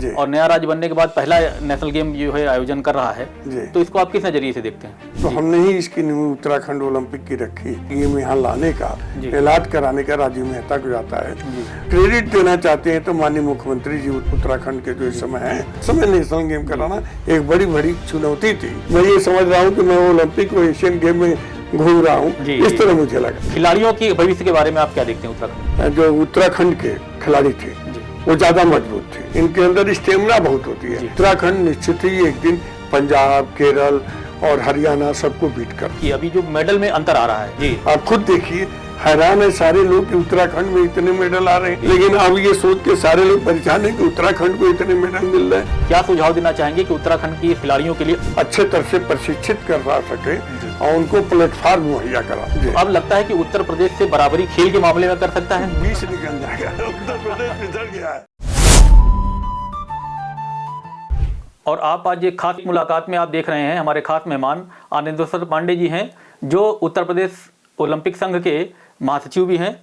और नया राज्य बनने के बाद पहला नेशनल गेम जो है आयोजन कर रहा है, तो इसको आप किस नजरिए से देखते हैं? तो हमने ही इसकी नींव उत्तराखंड ओलंपिक की रखी। गेम यहाँ लाने का, ऐलान कराने का राजीव मेहता को जाता है। क्रेडिट देना चाहते हैं तो माननीय मुख्यमंत्री जी उत्तराखंड के जो इस समय है, समय नेशनल गेम कराना एक बड़ी बड़ी चुनौती थी। मैं ये समझ रहा हूँ कि मैं ओलंपिक और एशियन गेम में घूम रहा हूँ, इस तरह मुझे लगा। खिलाड़ियों की भविष्य के बारे में आप क्या देखते हैं उत्तराखंड? जो उत्तराखंड के खिलाड़ी थे वो ज्यादा मजबूत थे, इनके अंदर स्टेमिना बहुत होती है। उत्तराखंड निश्चित ही एक दिन पंजाब, केरल और हरियाणा सबको बीट कर। अभी जो मेडल में अंतर आ रहा है जी, आप खुद देखिए, हैरान है सारे लोग कि उत्तराखंड में इतने मेडल आ रहे हैं, लेकिन अब ये सोच के सारे लोग परेशान है कि उत्तराखंड को इतने मेडल मिल रहे हैं। क्या सुझाव देना चाहेंगे कि उत्तराखंड की खिलाड़ियों के लिए अच्छे तरह से प्रशिक्षित करवा सके और उनको प्लेटफॉर्म मुहैया करा? तो अब लगता है कि उत्तर प्रदेश से बराबरी खेल के मामले में कर सकता है। 20 निकल जाएगा, उत्तर प्रदेश पिछड़ गया है। और आप आज एक खास मुलाकात में आप देख रहे हैं, हमारे खास मेहमान आनंदेश्वर पांडे जी हैं, जो उत्तर प्रदेश ओलंपिक संघ के महासचिव भी हैं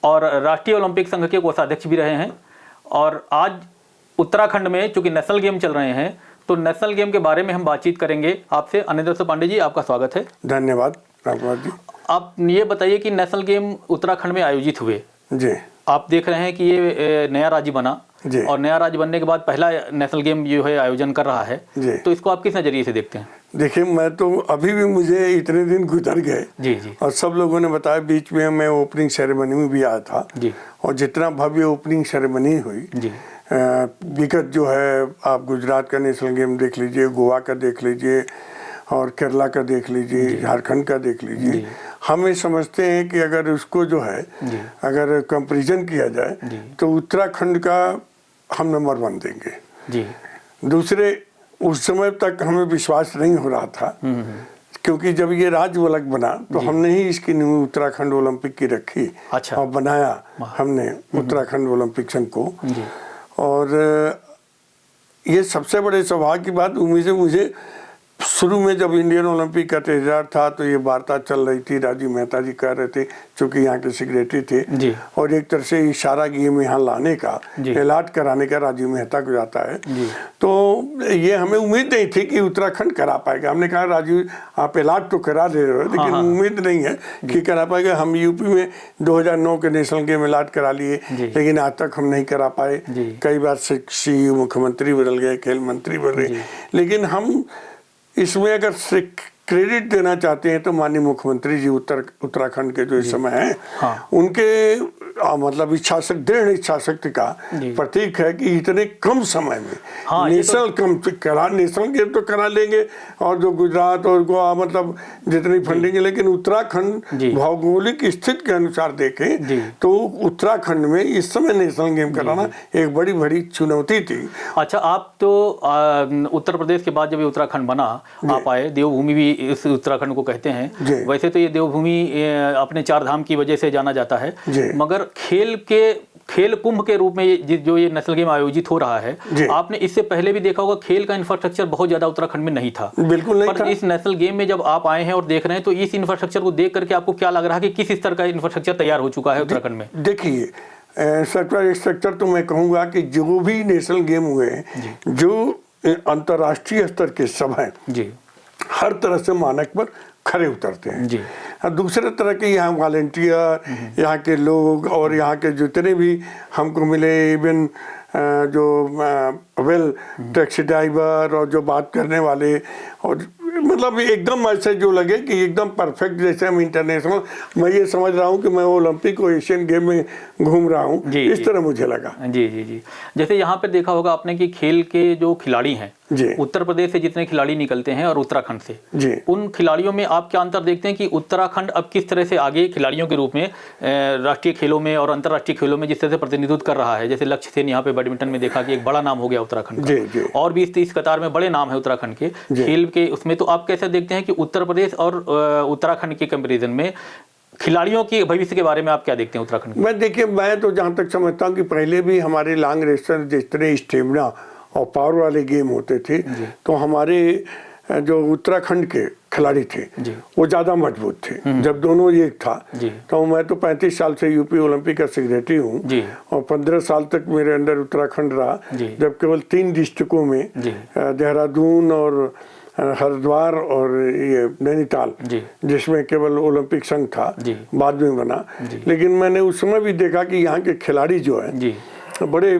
और राष्ट्रीय ओलंपिक संघ के कोषाध्यक्ष भी रहे हैं। और आज उत्तराखंड में चूंकि नेशनल गेम चल रहे हैं, तो नेशनल गेम के बारे में हम बातचीत करेंगे आपसे। आनंदेश्वर पांडे जी, आपका स्वागत है। धन्यवाद रामकुमार जी। आप ये बताइए कि नेशनल गेम उत्तराखंड में आयोजित हुए जी, आप देख रहे हैं कि ये नया राज्य बना और नया राज्य बनने के बाद पहला नेशनल गेम जो है आयोजन कर रहा है, तो इसको आप किस नजरिए से देखते हैं? देखिए, मैं तो अभी भी, मुझे इतने दिन गुजर गए जी और सब लोगों ने बताया, बीच में मैं ओपनिंग सेरेमनी में भी आया था जी, और जितना भव्य ओपनिंग सेरेमनी हुई जी, विगत जो है, आप गुजरात का नेशनल गेम देख लीजिए, गोवा का देख लीजिए और केरला का देख लीजिए, झारखंड का देख लीजिए, हम ये समझते हैं कि अगर उसको जो है अगर कंपैरिजन किया जाए तो उत्तराखंड का हम नंबर 1 देंगे जी। दूसरे, उस समय तक हमें विश्वास नहीं हो रहा था, क्योंकि जब ये राज्य अलग बना तो हमने ही इसकी नींव उत्तराखंड ओलंपिक की रखी। अच्छा। और बनाया हमने उत्तराखंड ओलंपिक संघ को। और ये सबसे बड़े सौभाग्य की बात मुझे शुरू में जब इंडियन ओलंपिक का इंतजार था तो ये वार्ता चल रही थी, राजीव मेहता जी कह रहे थे, चूंकि यहाँ के सेक्रेटरी थे, और एक तरह से इशारा गेम यहाँ लाने का, ऐलान कराने का राजीव मेहता को जाता है। तो ये हमें उम्मीद नहीं थी कि उत्तराखंड करा पाएगा। हमने कहा, राजीव आप ऐलान तो करा दे रहे हो, लेकिन उम्मीद नहीं है कि करा पाएगा। हम यूपी में 2009 के नेशनल गेम ऐलान करा लिए, लेकिन आज तक हम नहीं करा पाए। कई बार सीईओ मुख्यमंत्री बदल गए, खेल मंत्री बदल गए, लेकिन हम इसमें अगर क्रेडिट देना चाहते हैं तो माननीय मुख्यमंत्री जी उत्तराखंड के जो इस समय हैं, उनके मतलब दृढ़ इच्छा शक्ति का प्रतीक है कि इतने कम समय में नेशनल गेम तो करा लेंगे, और जो गुजरात और गोवा मतलब जितनी फंडिंग है, लेकिन उत्तराखंड भौगोलिक स्थिति के अनुसार देखें तो उत्तराखंड में इस समय नेशनल गेम कराना एक बड़ी बड़ी चुनौती थी। अच्छा, आप तो उत्तर प्रदेश के बाद जब ये उत्तराखंड बना, आप आए, देवभूमि भी इस उत्तराखंड को कहते हैं। वैसे तो ये देवभूमि अपने 4 धाम की वजह से जाना जाता है, मगर खेल कुंभ के रूप में जो ये नेशनल गेम आयोजित हो रहा है, आपने इससे पहले भी देखा होगा, खेल का इंफ्रास्ट्रक्चर बहुत ज्यादा उत्तराखंड में नहीं था। बिल्कुल नहीं था। इस नेशनल गेम में जब आप आए हैं और देख रहे हैं, तो इस इंफ्रास्ट्रक्चर को देख करके आपको क्या लग रहा है कि किस स्तर का इंफ्रास्ट्रक्चर तैयार हो चुका है उत्तराखंड में? देखिए, स्ट्रक्चर तो मैं कहूँगा कि जो भी नेशनल गेम हुए, जो अंतर्राष्ट्रीय स्तर के सब हैं, हर तरह से मानक पर खरे उतरते हैं जी। दूसरे तरह के यहाँ वॉलंटियर, यहाँ के लोग और यहाँ के जितने भी हमको मिले, इवन जो वेल टैक्सी ड्राइवर और जो बात करने वाले, और मतलब एकदम ऐसे जो लगे कि एकदम परफेक्ट, जैसे हम इंटरनेशनल, मैं ये समझ रहा हूँ कि मैं ओलंपिक और एशियन गेम में घूम रहा हूँ, इस तरह मुझे लगा। जी जी जी। जैसे यहाँ पे देखा होगा आपने कि खेल के जो खिलाड़ी हैं, उत्तर प्रदेश से जितने खिलाड़ी निकलते हैं और उत्तराखंड से, उन खिलाड़ियों में आप क्या अंतर देखते हैं कि उत्तराखंड अब किस तरह से आगे खिलाड़ियों के रूप में राष्ट्रीय खेलों में और अंतर्राष्ट्रीय खेलों में जिस तरह से प्रतिनिधित्व कर रहा है? जैसे लक्ष्य सेन यहाँ पे बैडमिंटन में देखा कि एक बड़ा नाम हो गया उत्तराखंड का, और भी इस कतार में बड़े नाम है उत्तराखंड के खेल के उसमें। तो आप कैसे देखते हैं कि उत्तर प्रदेश और उत्तराखंड के कंपेरिजन में खिलाड़ियों की भविष्य के बारे में आप क्या देखते हैं उत्तराखंड में? देखिए, मैं तो जहाँ तक समझता हूँ कि पहले भी हमारे लॉन्ग रेसर जितने स्टेमिना और पावर वाले गेम होते थे, तो हमारे जो उत्तराखंड के खिलाड़ी थे वो ज़्यादा मजबूत थे। जब दोनों एक था तो मैं तो 35 साल से यूपी ओलंपिक का सेक्रेटरी हूँ और 15 साल तक मेरे अंडर उत्तराखंड रहा, जब केवल 3 डिस्ट्रिक्टों में देहरादून और हरिद्वार और ये नैनीताल जिसमें केवल ओलंपिक संघ था, बाद में बना। लेकिन मैंने उस समय भी देखा कि यहाँ के खिलाड़ी जो है बड़े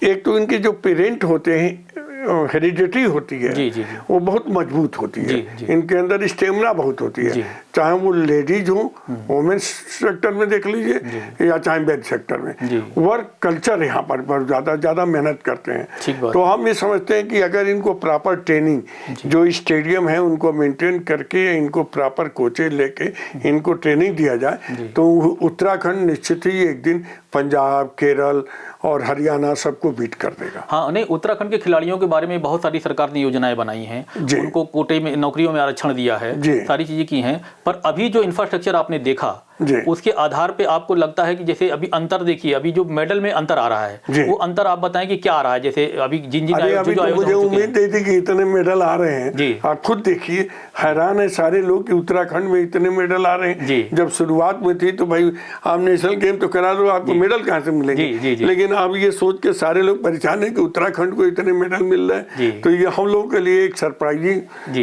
एक तो इनके जो पेरेंट होते हैं हेरिडिटी होती है वो बहुत मजबूत होती है, इनके अंदर स्टेमिना बहुत होती है, चाहे वो लेडीज हो वोमेन्स सेक्टर में देख लीजिए या चाहे मेन सेक्टर में। वर्क कल्चर यहाँ पर बहुत ज़्यादा मेहनत करते हैं। तो हम ये समझते हैं कि अगर इनको प्रॉपर ट्रेनिंग, जो स्टेडियम है उनको मेंटेन करके इनको प्रॉपर कोचेज लेके इनको ट्रेनिंग दिया जाए तो उत्तराखंड निश्चित ही एक दिन पंजाब, केरल और हरियाणा सबको बीट कर देगा। हाँ, नहीं, उत्तराखंड के खिलाड़ियों के बारे में बहुत सारी सरकार ने योजनाएं बनाई हैं, उनको कोटे में नौकरियों में आरक्षण दिया है, सारी चीजें की हैं, पर अभी जो इंफ्रास्ट्रक्चर आपने देखा उसके आधार पे आपको लगता है कि जैसे अभी अंतर देखिए, अभी जो मेडल में अंतर आ रहा है वो अंतर आप बताएं कि क्या आ रहा है? जैसे अभी जिन मुझे उम्मीद नहीं थी कि इतने मेडल आ रहे हैं। आप खुद देखिए, हैरान है सारे लोग कि उत्तराखंड में इतने मेडल आ रहे हैं। जब शुरुआत में थी तो भाई आप नेशनल गेम तो करा दो, आपको मेडल कहाँ से मिलेंगे? लेकिन अब ये सोच के सारे लोग परेशान है कि उत्तराखंड को इतने मेडल मिल रहे हैं, तो ये हम लोगों के लिए एक सरप्राइजिंग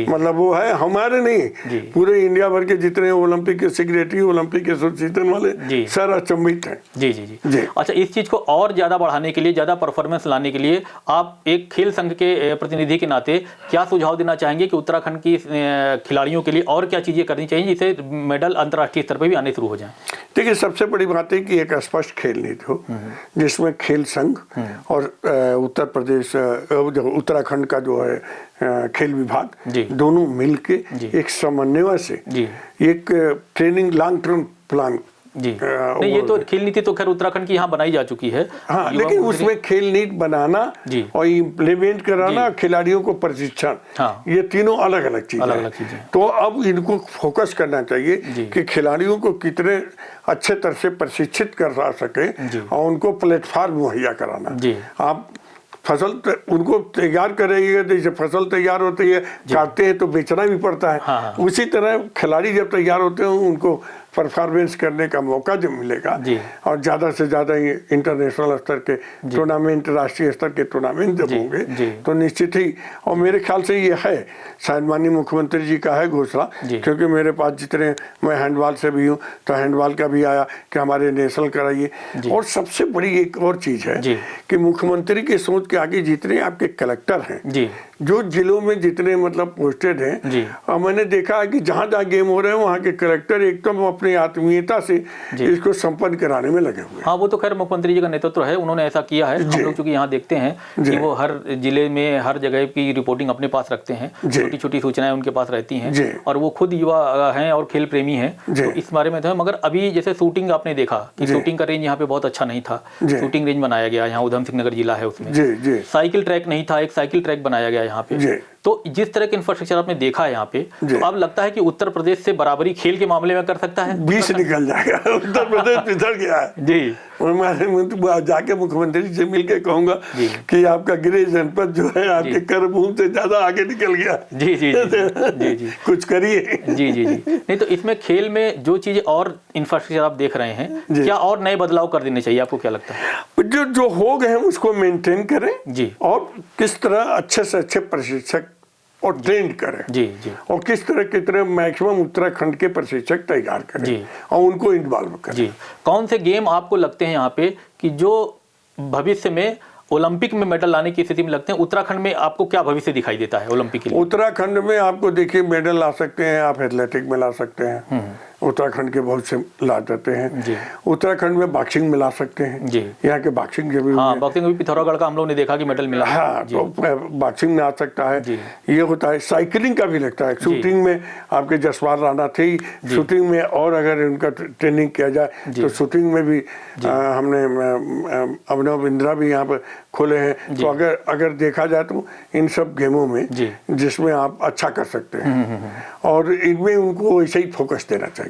मतलब वो है। हमारे नहीं, पूरे इंडिया भर के जितने ओलंपिक के सेक्रेटरी, ओलंपिक के एसोसिएशन वाले सर अचंभित हैं। जी। अच्छा, इस चीज को और ज्यादा बढ़ाने के लिए, ज्यादा परफॉर्मेंस लाने के लिए आप एक खेल संघ के प्रतिनिधि के नाते क्या सुझाव देना चाहेंगे कि उत्तराखंड की खिलाड़ियों के लिए और क्या चीजें करनी चाहिए जिससे मेडल अंतर्राष्ट्रीय स्तर पर भी आने शुरू हो जाए? देखिए, सबसे बड़ी बात है कि एक स्पष्ट खेल नीति हो जिसमें खेल संघ और उत्तर प्रदेश, उत्तराखंड का जो है खेल विभाग, दोनों मिलके एक समन्वय से एक ट्रेनिंग लॉन्ग टर्म प्लान नहीं, ये तो खेल नीति तो खैर उत्तराखंड की यहाँ बनाई जा चुकी है। हाँ, लेकिन उसमें खेल नीति बनाना और इम्प्लीमेंट कराना, खिलाड़ियों को प्रशिक्षण, ये तीनों अलग अलग चीजें। तो अब इनको फोकस करना चाहिए कि खिलाड़ियों को कितने अच्छे तरह से प्रशिक्षित करा सके और उनको प्लेटफॉर्म मुहैया कराना। आप फसल उनको तैयार करेंगे, जैसे फसल तैयार होती है, काटते हैं तो बेचना भी पड़ता है, उसी तरह खिलाड़ी जब तैयार होते हैं उनको परफॉर्मेंस करने का मौका जो मिलेगा और ज़्यादा से ज़्यादा इंटरनेशनल स्तर के टूर्नामेंट, राष्ट्रीय स्तर के टूर्नामेंट जब होंगे तो निश्चित ही, और मेरे ख्याल से ये है, शायद माननीय मुख्यमंत्री जी का है घोषणा, क्योंकि मेरे पास जितने, मैं हैंडबॉल से भी हूँ तो हैंडबॉल का भी आया कि हमारे नेशनल कराइए। और सबसे बड़ी एक और चीज़ है कि मुख्यमंत्री की सोच के आगे जितने आपके कलेक्टर हैं, जो जिलों में जितने मतलब पोस्टेड हैं, और मैंने देखा है कि जहाँ जहाँ गेम हो रहे हैं वहाँ के कलेक्टर एकदम अपनी आत्मीयता से इसको संपन्न कराने में लगे हुए। हाँ, वो तो खैर मुख्यमंत्री जी का नेतृत्व है, उन्होंने ऐसा किया है। हम लोग चूंकि यहाँ देखते हैं कि वो हर जिले में हर जगह की रिपोर्टिंग अपने पास रखते हैं, छोटी छोटी सूचनाएं उनके पास रहती हैं, और वो खुद युवा हैं और खेल प्रेमी हैं, तो इस बारे में तो है। मगर अभी जैसे शूटिंग आपने देखा कि शूटिंग का रेंज यहाँ पे बहुत अच्छा नहीं था, शूटिंग रेंज बनाया गया, यहाँ उधम सिंह नगर जिला है उसमें साइकिल ट्रैक नहीं था, एक साइकिल ट्रैक बनाया गया यहाँ पे। तो जिस तरह के इंफ्रास्ट्रक्चर आपने देखा है यहाँ पे, तो अब लगता है कि उत्तर प्रदेश से बराबरी खेल के मामले में कर सकता है? 20 निकल जाएगा, उत्तर प्रदेश पिछड़ गया है जी। मैं जाके मुख्यमंत्री से मिलके कहूंगा कि आपका गृह जनपद जो है आपके करभूमि से ज्यादा आगे निकल गया। जी कुछ करिए। जी नहीं, तो इसमें खेल में जो चीजें और इंफ्रास्ट्रक्चर आप देख रहे हैं, क्या और नए बदलाव कर देने चाहिए? आपको क्या लगता है? जो हो गए हैं उसको मेंटेन करें और किस तरह अच्छे से अच्छे प्रशिक्षक और ट्रेंड करें और किस तरह कितने मैक्सिमम उत्तराखंड के प्रशिक्षक तैयार करें और उनको इन्वॉल्व करें। कौन से गेम आपको लगते हैं यहाँ पे कि जो भविष्य में ओलंपिक में मेडल लाने की स्थिति में लगते हैं? उत्तराखंड में आपको क्या भविष्य दिखाई देता है ओलंपिक के लिए? उत्तराखंड में आपको देखिए मेडल ला सकते हैं, आप एथलेटिक में ला सकते हैं, उत्तराखंड के बहुत से ला जाते हैं। उत्तराखंड में बॉक्सिंग में ला सकते हैं, यहाँ के बॉक्सिंग के भी, बॉक्सिंग में पिथौरागढ़ का हम लोग ने देखा कि मेडल मिला। हाँ, तो बॉक्सिंग में आ सकता है, ये होता है। साइकिलिंग का भी लगता है, शूटिंग में आपके जसवाल राणा थे, शूटिंग में और अगर उनका ट्रेनिंग किया जाए तो शूटिंग में भी हमने अभिनव बिंद्रा भी यहाँ पर खोले हैं। तो अगर देखा जाए तो इन सब गेमों में जिसमें आप अच्छा कर सकते हैं और इनमें उनको ऐसे ही फोकस देना चाहिए।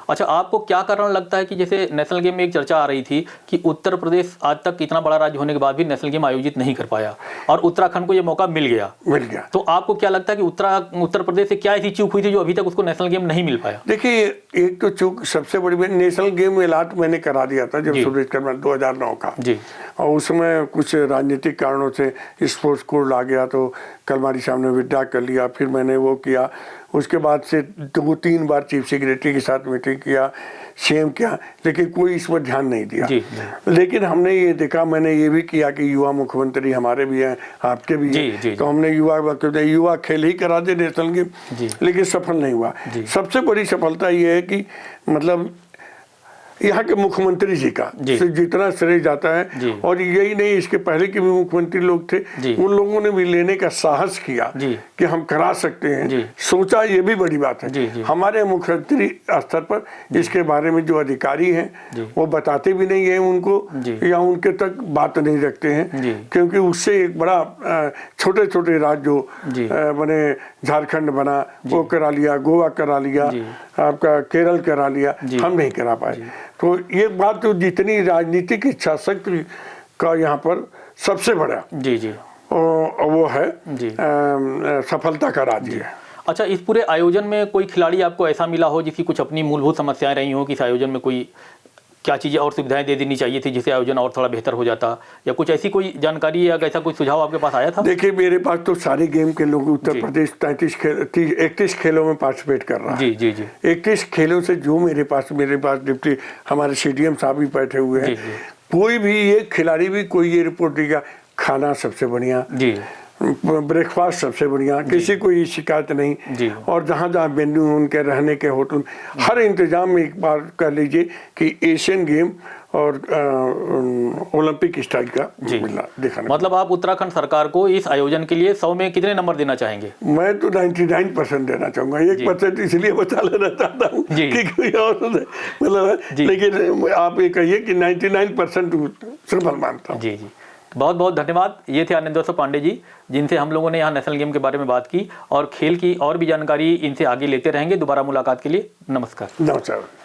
अच्छा, आपको क्या कारण लगता है कि जैसे नेशनल गेम में एक चर्चा आ रही थी कि उत्तर प्रदेश आज तक इतना बड़ा राज्य होने के बाद भी नेशनल गेम आयोजित नहीं कर पाया और उत्तराखंड को ये मौका मिल गया। तो आपको क्या लगता है कि उत्तर प्रदेश से क्या ऐसी चूक हुई थी जो अभी तक उसको नेशनल गेम नहीं मिल पाया? देखिए, एक तो चूक सबसे बड़ी नेशनल गेम एलाट मैंने करा दिया था जब सुरेश खन्ना 2009 का जी, और उसमें कुछ राजनीतिक कारणों से स्पोर्ट्स कोड आ गया तो कलमाडी साहब ने विड्रॉ कर लिया। फिर मैंने वो किया, उसके बाद से 2-3 बार चीफ सेक्रेटरी के साथ मीटिंग किया, सीएम किया, लेकिन कोई इस पर ध्यान नहीं दिया जी। लेकिन हमने ये देखा, मैंने ये भी किया कि युवा मुख्यमंत्री हमारे भी हैं, आपके भी हैं, तो हमने युवा खेल ही करा दे नेशनल गेम, लेकिन सफल नहीं हुआ। सबसे बड़ी सफलता ये है कि मतलब यहाँ के मुख्यमंत्री जी का जितना श्रेय जाता है, और यही नहीं, इसके पहले के भी मुख्यमंत्री लोग थे, उन लोगों ने भी लेने का साहस किया कि हम करा सकते हैं, सोचा, ये भी बड़ी बात है। हमारे मुख्यमंत्री स्तर पर इसके बारे में जो अधिकारी हैं वो बताते भी नहीं है उनको, या उनके तक बात नहीं रखते हैं, क्योंकि उससे एक बड़ा छोटे छोटे राज्य जो बने, झारखंड बना, वो करा लिया, गोवा करा लिया, आपका केरल करा लिया, हम नहीं करा पाए। तो ये बात तो जितनी राजनीतिक इच्छा शक्ति का यहाँ पर सबसे बड़ा वो है सफलता का राज्य है। अच्छा, इस पूरे आयोजन में कोई खिलाड़ी आपको ऐसा मिला हो जिसकी कुछ अपनी मूलभूत समस्याएं रही हो कि इस आयोजन में कोई क्या चीज़ें और सुविधाएं दे देनी चाहिए थी जिससे आयोजन और थोड़ा बेहतर हो जाता, या कुछ ऐसी कोई जानकारी या ऐसा कोई सुझाव आपके पास आया था? देखिए, मेरे पास तो सारे गेम के लोग उत्तर प्रदेश 31 खेलों में पार्टिसिपेट कर रहा है। जी 31 खेलों से जो मेरे पास डिप्टी हमारे CDM साहब भी बैठे हुए हैं, कोई भी एक खिलाड़ी भी कोई ये रिपोर्ट देगा, खाना सबसे बढ़िया, ब्रेकफास्ट सबसे बढ़िया, किसी को ये शिकायत नहीं, और जहाँ जहाँ वेन्यू उनके रहने के होटल, हर इंतजाम में एक बार कर लीजिए कि एशियन गेम और ओलंपिक स्टाइल का देखा। मतलब आप उत्तराखंड सरकार को इस आयोजन के लिए 100 में कितने नंबर देना चाहेंगे? मैं तो 99% देना चाहूंगा, 1% इसलिए बचा लेना चाहता हूँ कि कोई और मतलब, लेकिन आप ये कहिए कि 99% सफल मानता हूँ। जी, बहुत बहुत धन्यवाद। ये थे आनंदेश्वर पांडे जी, जिनसे हम लोगों ने यहाँ नेशनल गेम के बारे में बात की, और खेल की और भी जानकारी इनसे आगे लेते रहेंगे। दोबारा मुलाकात के लिए नमस्कार। नमस्कार।